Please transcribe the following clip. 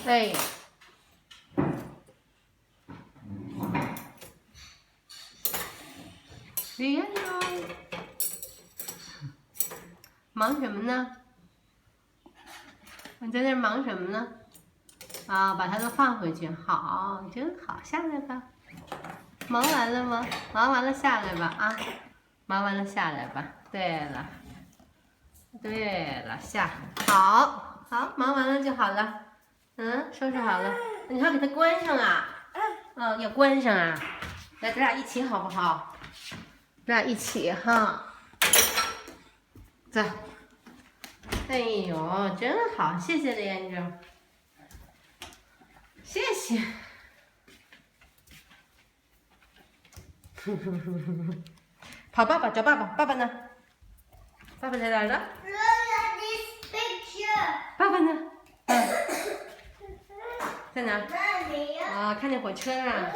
哎，别哟，忙什么呢？你在那忙什么呢？啊，把它都放回去，好，真好，下来吧。忙完了吗？忙完了下来吧啊，忙完了下来吧。对了，对了，好，忙完了就好了。收拾好了，你还要给它关上啊？要关上啊。来，咱俩一起好不好？咱俩一起哈。走。哎呦，真好，谢谢连着，谢谢。跑爸爸，找爸爸，爸爸呢？爸爸在哪儿呢？爸爸呢？在哪儿？啊，看见火车了。